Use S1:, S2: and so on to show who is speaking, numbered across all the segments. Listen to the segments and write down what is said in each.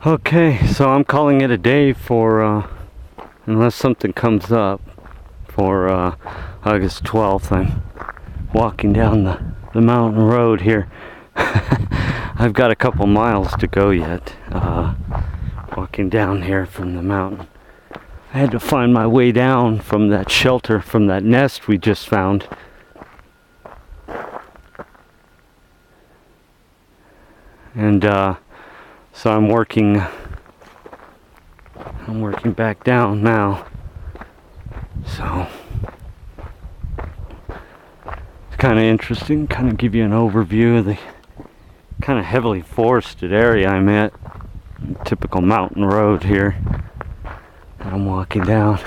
S1: Okay, so I'm calling it a day for, unless something comes up, for August 12th. I'm walking down the mountain road here. I've got a couple miles to go yet, walking down here from the mountain. I had to find my way down from that shelter, from that nest we just found. And so I'm working back down now. So it's kind of interesting, kind of give you an overview of the kind of heavily forested area I'm at. Typical mountain road here. I'm walking down.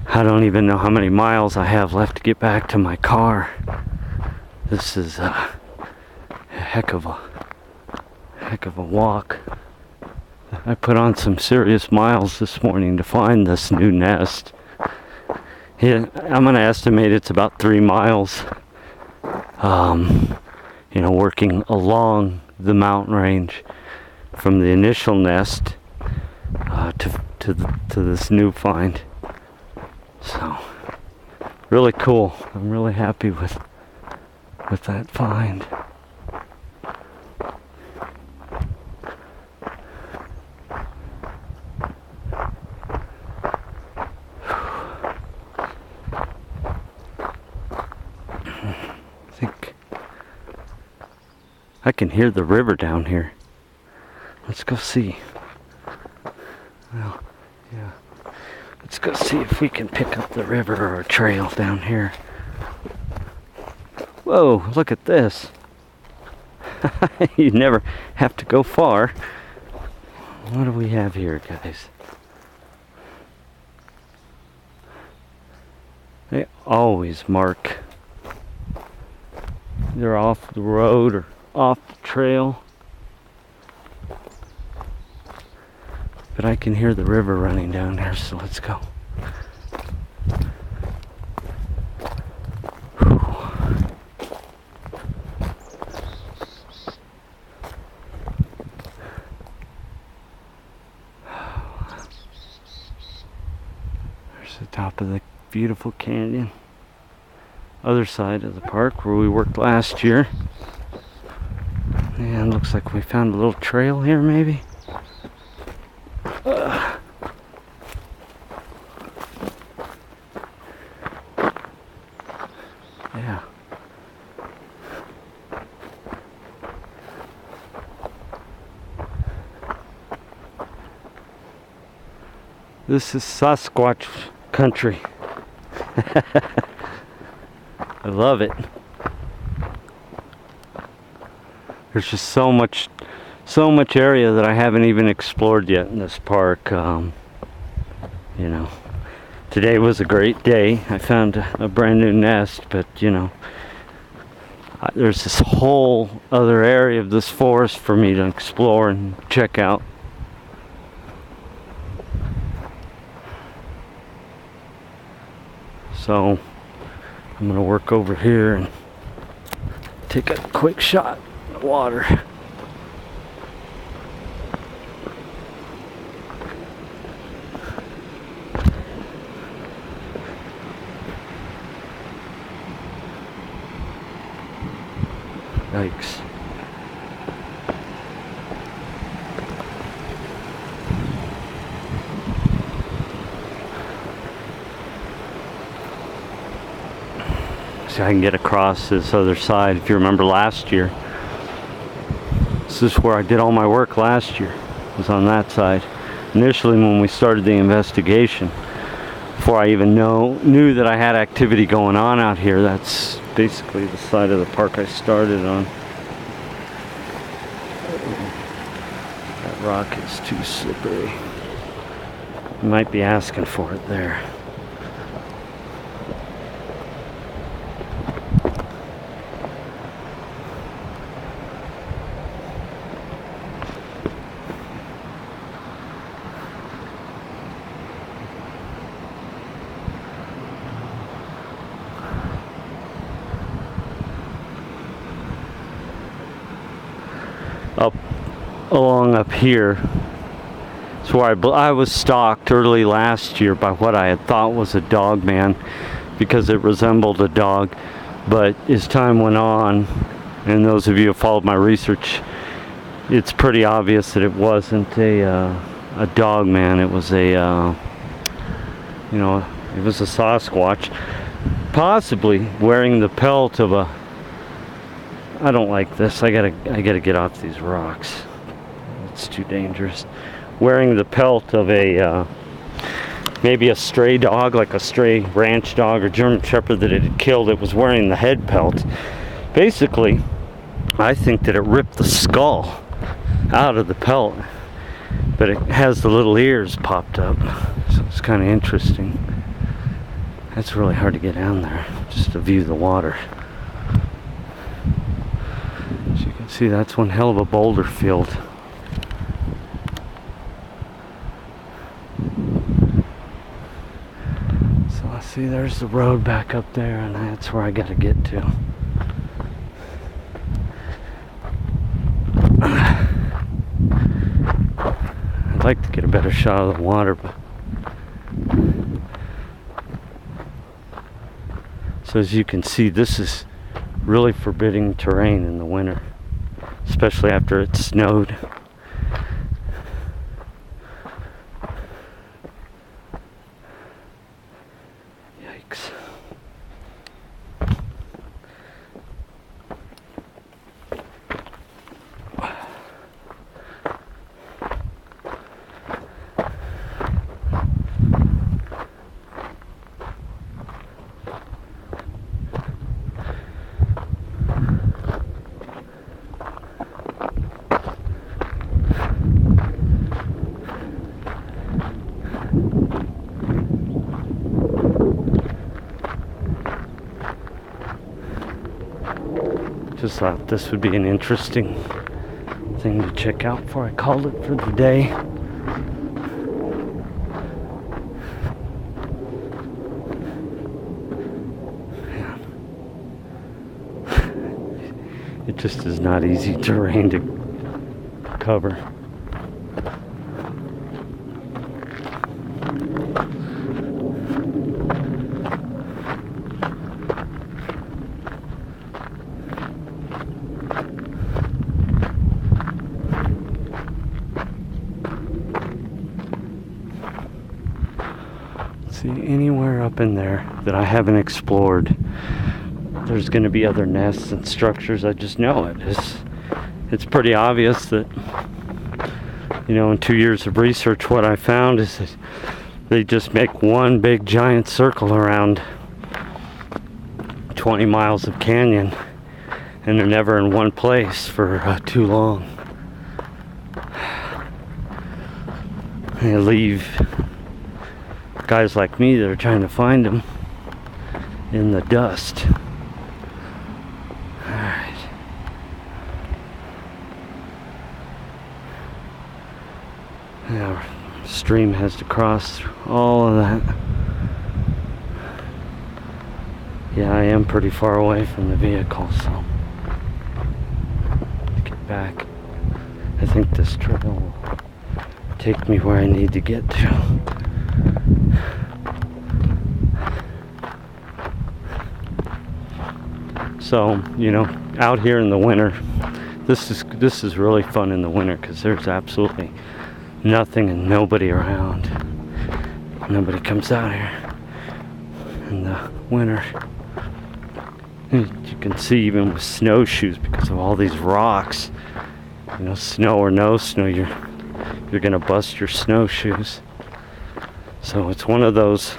S1: I don't even know how many miles I have left to get back to my car. This is a heck of a walk. I put on some serious miles this morning to find this new nest. Yeah, I'm gonna estimate it's about 3 miles. Working along the mountain range from the initial nest to this new find. So really cool. I'm really happy with that find. I think I can hear the river down here. Let's go see. Well, yeah. Let's go see if we can pick up the river or a trail down here. Whoa, look at this. You never have to go far. What do we have here, guys? They always mark. They're off the road or off the trail. But I can hear the river running down here, so let's go. There's the top of the beautiful canyon. Other side of the park where we worked last year. And looks like we found a little trail here, maybe. Yeah. This is Sasquatch country. I love it. There's just so much area that I haven't even explored yet in this park. Today was a great day. I found a brand new nest, but there's this whole other area of this forest for me to explore and check out. So I'm gonna work over here and take a quick shot of water. Yikes. See, I can get across this other side. If you remember last year, this is where I did all my work last year. It was on that side. Initially, when we started the investigation, before I even knew that I had activity going on out here, that's basically the side of the park I started on. That rock is too slippery. You might be asking for it there. along up here. It's where I was stalked early last year by what I had thought was a dog man because it resembled a dog. But as time went on, and those of you who followed my research, it's pretty obvious that it wasn't a dog man. It was a it was a Sasquatch, possibly wearing the pelt of a. I don't like this. I gotta get off these rocks. It's too dangerous. Wearing the pelt of a maybe a stray dog, like a stray ranch dog or German Shepherd that it had killed. It was wearing the head pelt. Basically, I think that it ripped the skull out of the pelt, but it has the little ears popped up, so it's kind of interesting. That's really hard to get down there, just to view the water. As you can see, that's one hell of a boulder field. So I see there's the road back up there, and that's where I gotta get to. I'd like to get a better shot of the water, but so as you can see, this is really forbidding terrain in the winter, especially after it snowed. Yikes. Just thought this would be an interesting thing to check out before I called it for the day. Yeah. It just is not easy terrain to cover. See, anywhere up in there that I haven't explored, there's going to be other nests and structures. I just know it. It's pretty obvious that, in 2 years of research, what I found is that they just make one big giant circle around 20 miles of canyon, and they're never in one place for too long. They leave guys like me that are trying to find them in the dust. Alright. Now, stream has to cross through all of that. Yeah, I am pretty far away from the vehicle, so to get back, I think this trail will take me where I need to get to. So, out here in the winter, this is really fun in the winter because there's absolutely nothing and nobody around. Nobody comes out here in the winter. You can see even with snowshoes, because of all these rocks, snow or no snow, you're gonna bust your snowshoes. So it's one of those.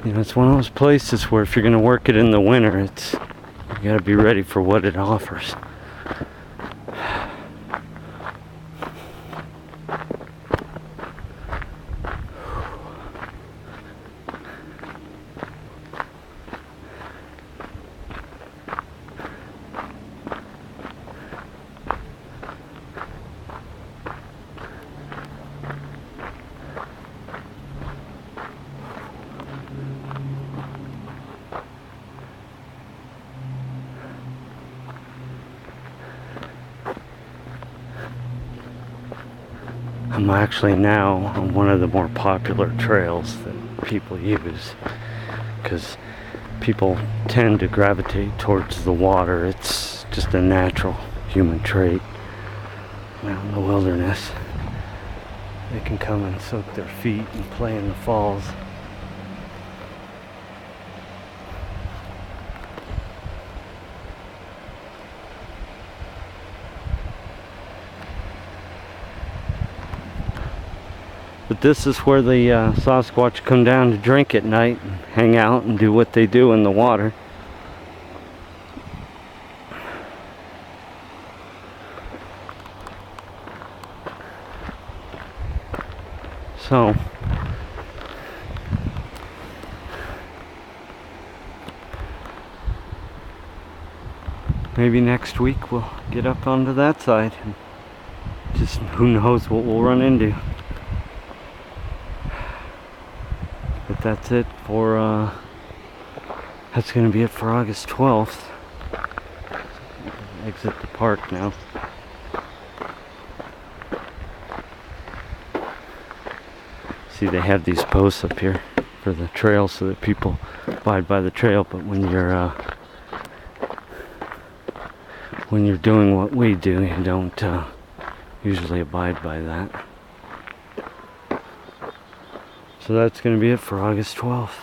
S1: It's one of those places where if you're going to work it in the winter, you got to be ready for what it offers. I'm actually now on one of the more popular trails that people use, because people tend to gravitate towards the water. It's just a natural human trait. Out in the wilderness, they can come and soak their feet and play in the falls. But this is where the Sasquatch come down to drink at night and hang out and do what they do in the water. So maybe next week we'll get up onto that side, and just who knows what we'll run into. But that's it for that's gonna be it for August 12th. Exit the park now. See, they have these posts up here for the trail so that people abide by the trail, but when you're doing what we do, you don't usually abide by that. So that's going to be it for August 12th.